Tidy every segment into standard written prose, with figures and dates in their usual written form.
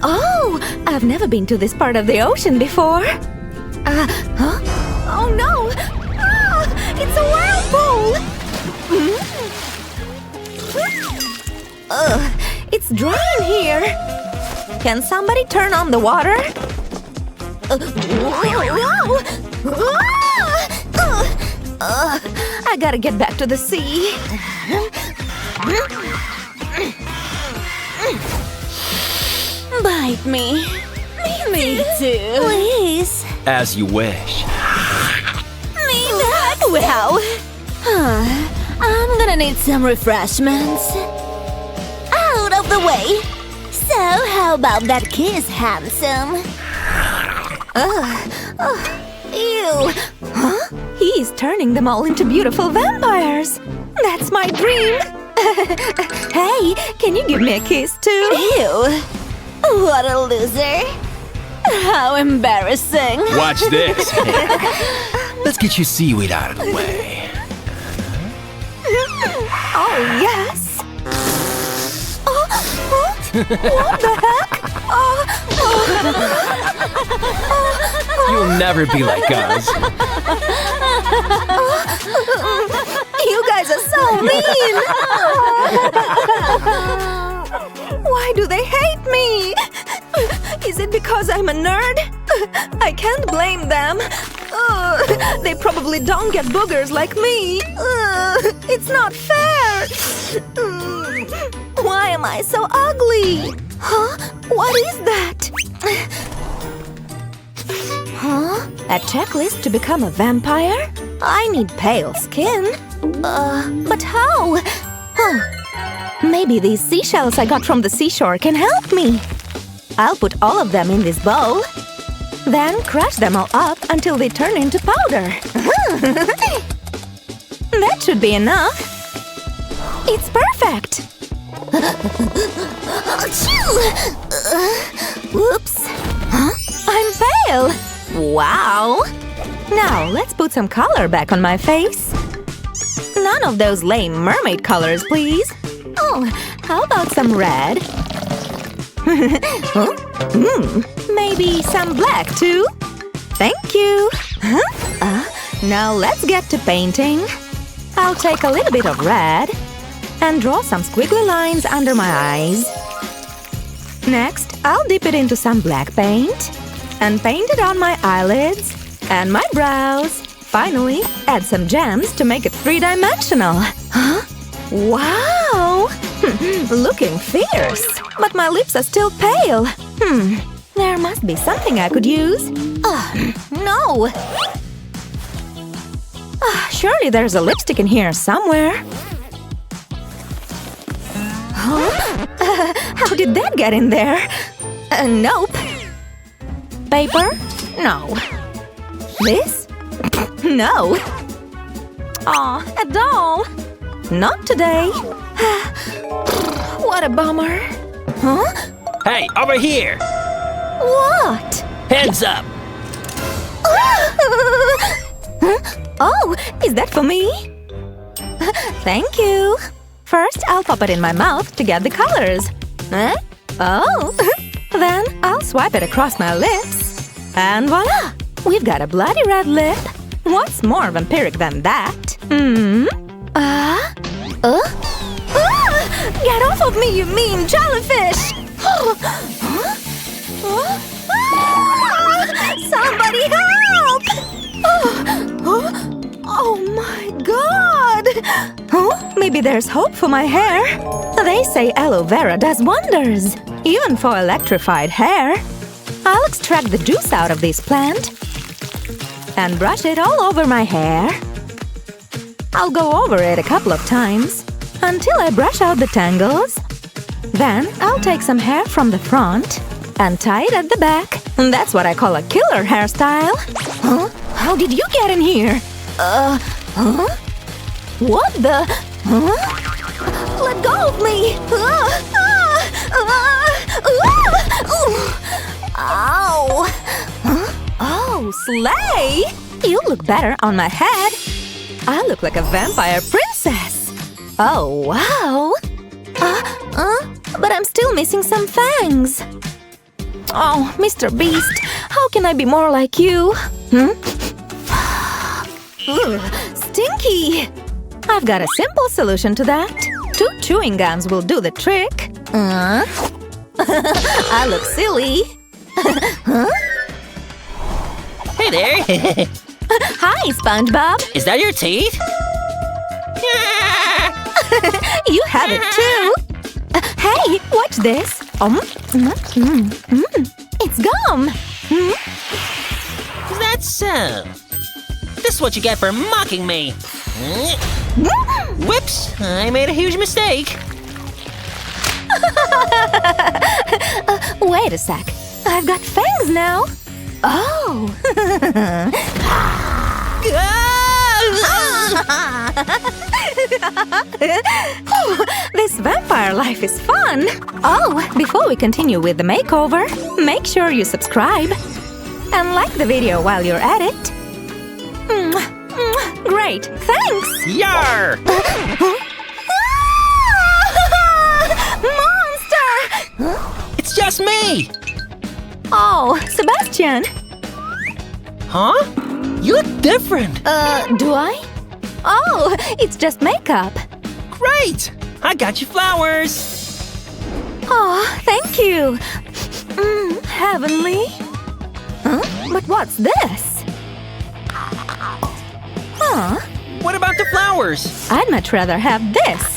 Oh, I've never been to this part of the ocean before. Huh? Oh no! Ah, it's a whirlpool! It's dry in here. Can somebody turn on the water? I gotta get back to the sea. Bite me. Me too. Please. As you wish. Me back. Well, I'm gonna need some refreshments. Out of the way. So, how about that kiss, handsome? Ew. Huh? He's turning them all into beautiful vampires. That's my dream. Hey, can you give me a kiss too? Ew. What a loser. How embarrassing. Watch this. Let's get your seaweed out of the way. Oh, yes. What the heck? You'll never be like us. You guys are so mean. Why do they hate me? Is it because I'm a nerd? I can't blame them. They probably don't get boogers like me. It's not fair. Why am I so ugly? Huh? What is that? Huh? A checklist to become a vampire? I need pale skin. But how? Huh. Maybe these seashells I got from the seashore can help me. I'll put all of them in this bowl. Then crush them all up until they turn into powder. That should be enough. It's perfect. Whoops. Huh? I'm pale. Wow. Now let's put some color back on my face. None of those lame mermaid colors, please. Oh, how about some red? Huh? Maybe some black too? Thank you. Huh? Now let's get to painting. I'll take a little bit of red and draw some squiggly lines under my eyes. Next, I'll dip it into some black paint and paint it on my eyelids and my brows. Finally, add some gems to make it three-dimensional. Huh? Wow! Looking fierce. But my lips are still pale. There must be something I could use. No! Surely there's a lipstick in here somewhere. Huh? How did that get in there? Nope. Paper? No. This? No. Aw, a doll. Not today. What a bummer. Huh? Hey, over here! What? Hands up! Oh, is that for me? Thank you. First, I'll pop it in my mouth to get the colors. Huh? Oh. Then I'll swipe it across my lips. And voila! We've got a bloody red lip. What's more vampiric than that? Get off of me, you mean jellyfish! Somebody help! Oh my god! Maybe there's hope for my hair. They say aloe vera does wonders, even for electrified hair. I'll extract the juice out of this plant and brush it all over my hair. I'll go over it a couple of times until I brush out the tangles. Then I'll take some hair from the front and tie it at the back. That's what I call a killer hairstyle. Huh? How did you get in here? What the? Let go of me! Ow! Oh, slay! You look better on my head. I look like a vampire princess. Oh, wow! But I'm still missing some fangs. Oh, Mr. Beast, how can I be more like you? Ugh, stinky! I've got a simple solution to that. 2 chewing gums will do the trick. I look silly. Hey there! Hi, SpongeBob. Is that your teeth? You have it too. Hey, watch this. It's gum. That's so. This is what you get for mocking me. Whoops! I made a huge mistake. Wait a sec. I've got fangs now. Oh. This vampire life is fun. Oh, before we continue with the makeover, make sure you subscribe and like the video while you're at it. Great, thanks. Yar! Monster! It's just me! Oh, Sebastian. Huh? You look different. Do I? Oh, it's just makeup. Great! I got you flowers. Oh, thank you. Heavenly. Huh? But what's this? Huh? What about the flowers? I'd much rather have this.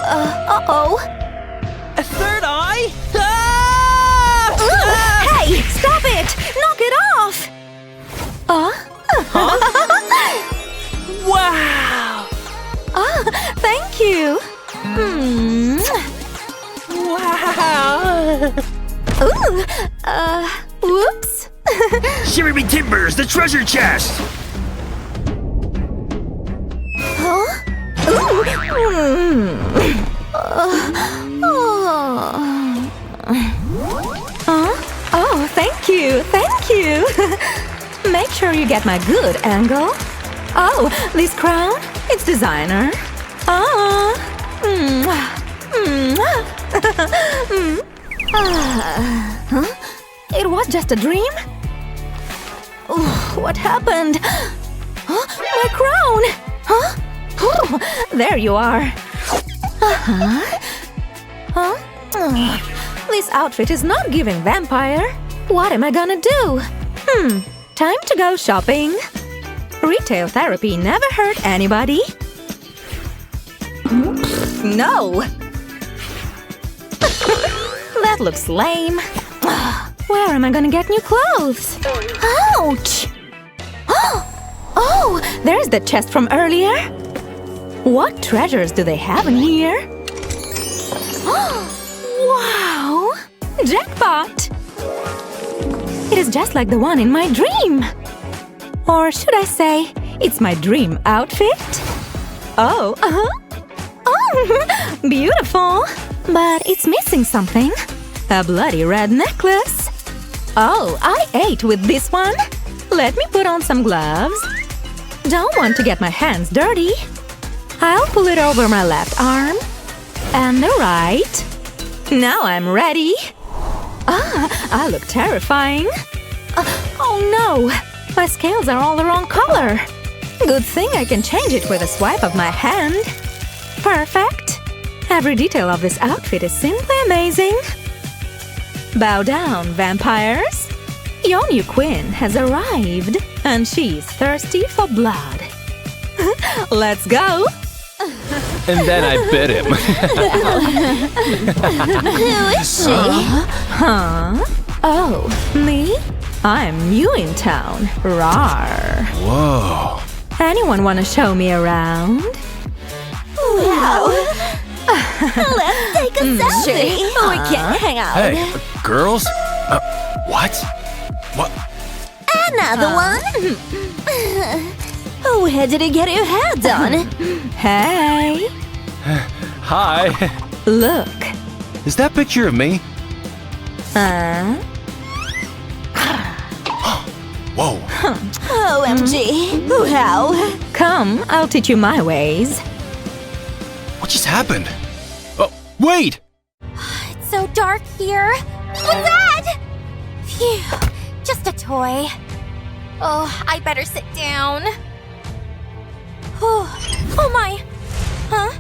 Uh-oh. A third eye? Hey, stop it! Knock it off! Wow! Thank you. Wow! Ooh, whoops. Shiver me timbers, the treasure chest! Huh? Oh, thank you, thank you. Make sure you get my good angle. Oh, this crown? It's designer. It was just a dream? What happened? My crown! There you are. This outfit is not giving vampire. What am I gonna do? Time to go shopping. Retail therapy never hurt anybody. No! That looks lame. Where am I gonna get new clothes? Ouch! Oh, there's the chest from earlier. What treasures do they have in here? Wow! Jackpot! It is just like the one in my dream. Or should I say, it's my dream outfit? Oh, Oh, beautiful! But it's missing something. A bloody red necklace. Oh, I ate with this one. Let me put on some gloves. Don't want to get my hands dirty. I'll pull it over my left arm. And the right. Now I'm ready. I look terrifying. Oh no! My scales are all the wrong color. Good thing I can change it with a swipe of my hand. Perfect. Every detail of this outfit is simply amazing. Bow down, vampires. Your new queen has arrived, and she's thirsty for blood. Let's go! And then I bit him. Who is she? Huh? Oh, me? I'm new in town. Rawr. Whoa. Anyone want to show me around? Wow! Let's take a selfie! Sure. We can't hang out. Hey, girls? What? What? Another one? Where did you get your hair done? Hey, Hi. look. Is that picture of me? Whoa. OMG! Wow! Come, I'll teach you my ways. What just happened? Oh, wait! dark here. What's that? Phew. Just a toy. Oh, I better sit down. Oh my. Huh?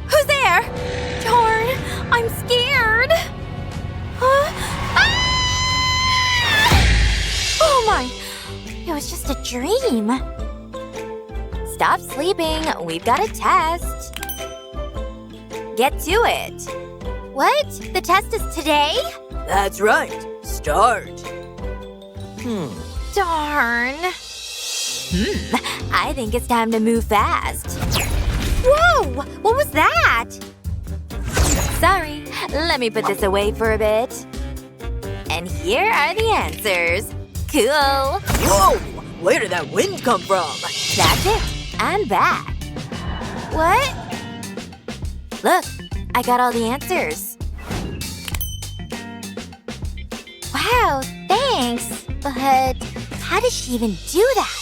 Who's there? Darn, I'm scared. Huh? Ah! Oh my. It was just a dream. Stop sleeping. We've got a test. Get to it. What? The test is today? That's right. Start. Darn. I think it's time to move fast. Whoa! What was that? Sorry. Let me put this away for a bit. And here are the answers. Cool. Whoa! Where did that wind come from? That's it. I'm back. What? Look, I got all the answers. Wow, thanks. But how does she even do that?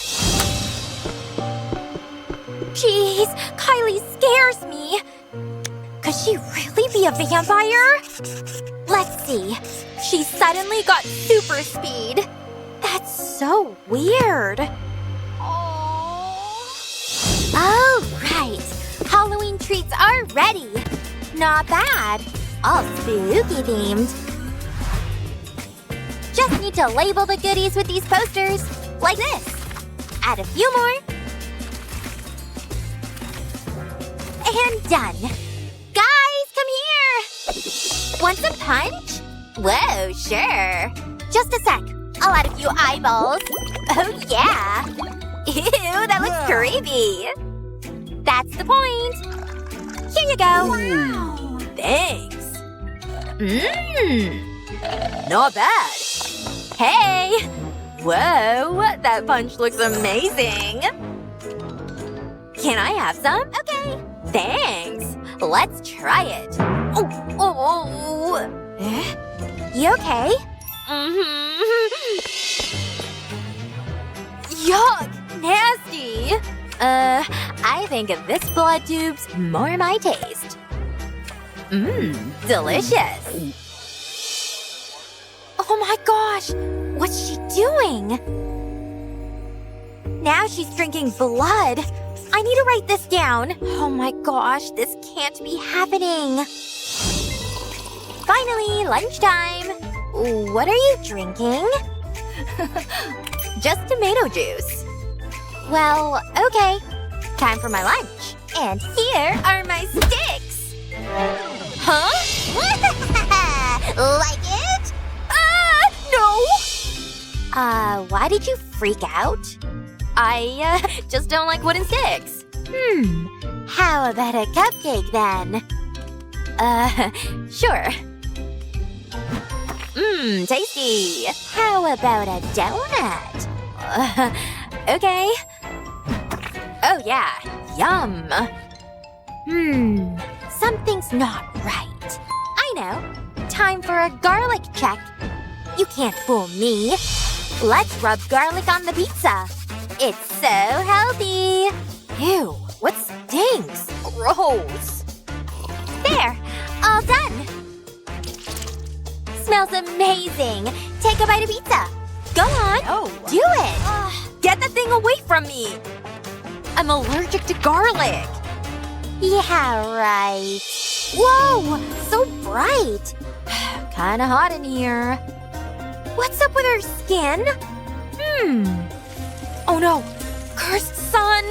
Jeez, Kylie scares me. Could she really be a vampire? Let's see. She suddenly got super speed. That's so weird. Oh, right. Halloween treats are ready. Not bad. All spooky themed. Just need to label the goodies with these posters. Like this. Add a few more. And done. Guys, come here! Want some punch? Whoa, sure. Just a sec. I'll add a few eyeballs. Oh, yeah. Ew, that looks creepy. That's the point. Here you go. Wow. Thanks. Mmm. Not bad. Hey! Whoa, that punch looks amazing. Can I have some? Okay. Thanks. Let's try it. Oh. Eh? You okay? Yuck! Nasty! I think this blood tube's more my taste. Delicious. Oh my gosh! What's she doing? Now she's drinking blood. I need to write this down. Oh my gosh, this can't be happening. Finally, lunchtime. What are you drinking? Just tomato juice. Well, okay. Time for my lunch. And here are my sticks. Huh? Like it? No! Why did you freak out? I, just don't like wooden sticks. How about a cupcake then? Sure. Tasty. How about a donut? Okay. Oh yeah, yum. Something's not right. I know. Time for a garlic check. You can't fool me. Let's rub garlic on the pizza. It's so healthy. Ew, what stinks? Gross. There, all done. Smells amazing. Take a bite of pizza. Go on, do it. Get the thing away from me. I'm allergic to garlic. Yeah, right. Whoa, so bright. Kinda hot in here. What's up with her skin? Oh no, cursed sun.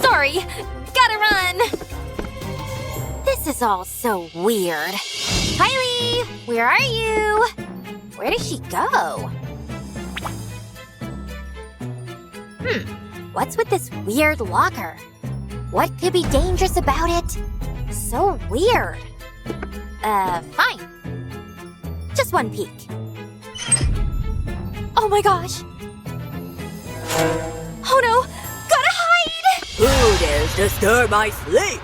Sorry. Gotta run. This is all so weird. Kylie, where are you? Where did she go? What's with this weird locker? What could be dangerous about it? So weird. Fine. Just one peek. Oh my gosh. Oh no! Gotta hide! Who dares disturb my sleep?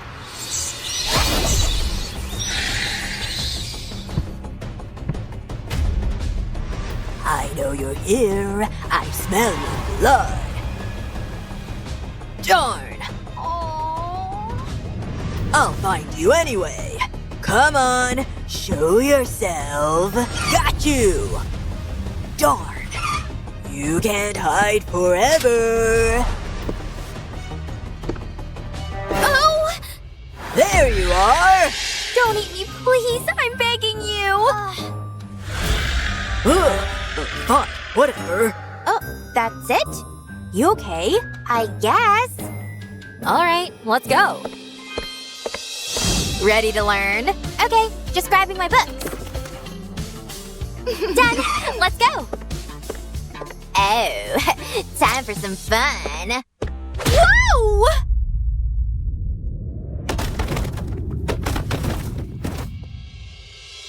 I know you're here. I smell your blood. Darn. I'll find you anyway. Come on, show yourself. Got you! Darn. You can't hide forever. Oh! There you are! Don't eat me, please! I'm begging you! Fine, whatever. Oh, that's it? You okay? I guess. Alright, let's go. Ready to learn? Okay, just grabbing my books. Done! Let's go! Oh, time for some fun. Whoa!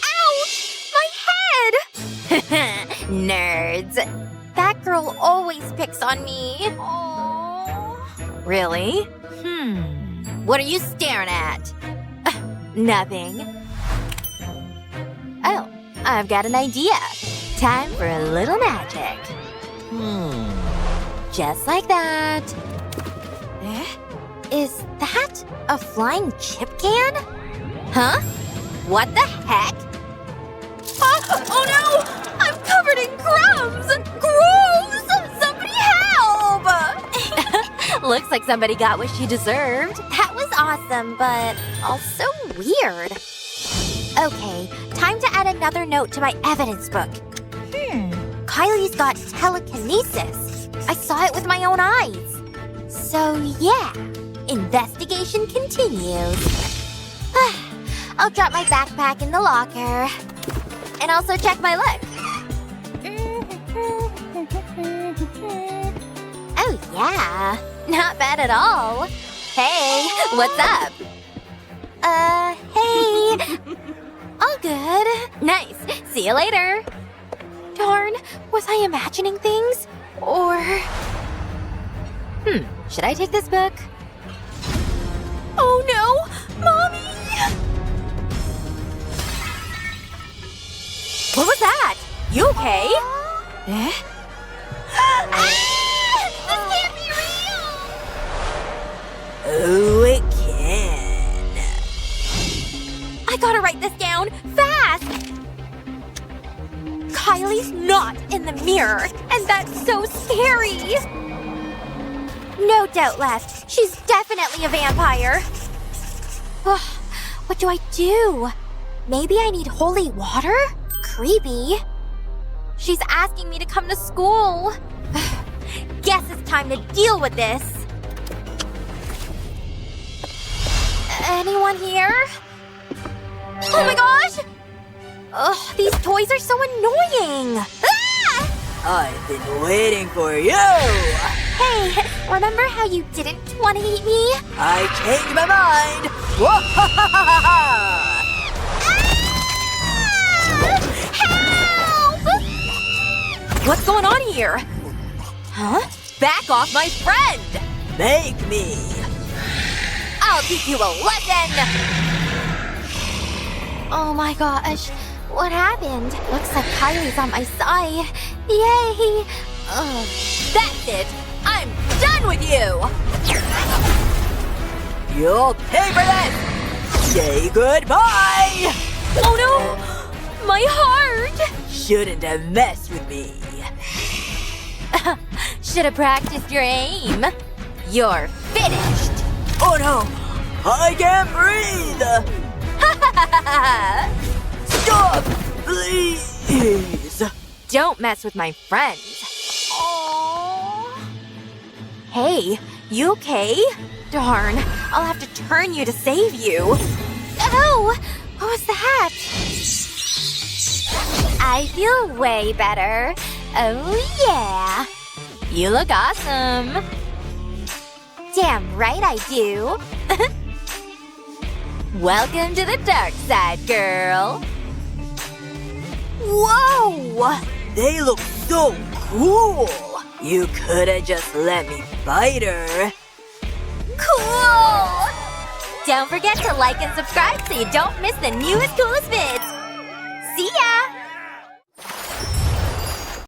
Ouch! My head! Nerds. That girl always picks on me. Aww. Really? What are you staring at? Nothing. Oh, I've got an idea. Time for a little magic. Just like that. Is that a flying chip can? Huh? What the heck? Oh no! I'm covered in crumbs! Gross! Somebody help! Looks like somebody got what she deserved. That was awesome, but also weird. Okay, time to add another note to my evidence book. Kylie's got telekinesis. I saw it with my own eyes. So yeah, investigation continues. I'll drop my backpack in the locker. And also check my look. Oh yeah, not bad at all. Hey, what's up? Hey. All good. Nice. See you later. Darn, was I imagining things? Or… should I take this book? Oh no! Mommy! What was that? You okay? This can't be real! Oh, it can. I gotta write this down fast! Kylie's not in the mirror, and that's so scary! No doubt left. She's definitely a vampire. What do I do? Maybe I need holy water? Creepy. She's asking me to come to school. Guess it's time to deal with this. Anyone here? Oh my gosh! Ugh, these toys are so annoying! Ah! I've been waiting for you! Hey, remember how you didn't want to eat me? I changed my mind! Whoa-ha-ha-ha-ha! Help! What's going on here? Huh? Back off my friend! Make me! I'll teach you a lesson! Oh my gosh. What happened? Looks like Kylie's on my side. Yay! That's it! I'm done with you! You'll pay for this! Say goodbye! Oh no! My heart! Shouldn't have messed with me. Should have practiced your aim. You're finished! Oh no! I can't breathe! Stop! Please! Don't mess with my friends. Aww. Hey, you okay? Darn, I'll have to turn you to save you. Oh, what was that? I feel way better. Oh yeah. You look awesome. Damn right I do. Welcome to the dark side, girl. Whoa! They look so cool! You could've just let me bite her. Cool! Don't forget to like and subscribe so you don't miss the newest, coolest vids. See ya!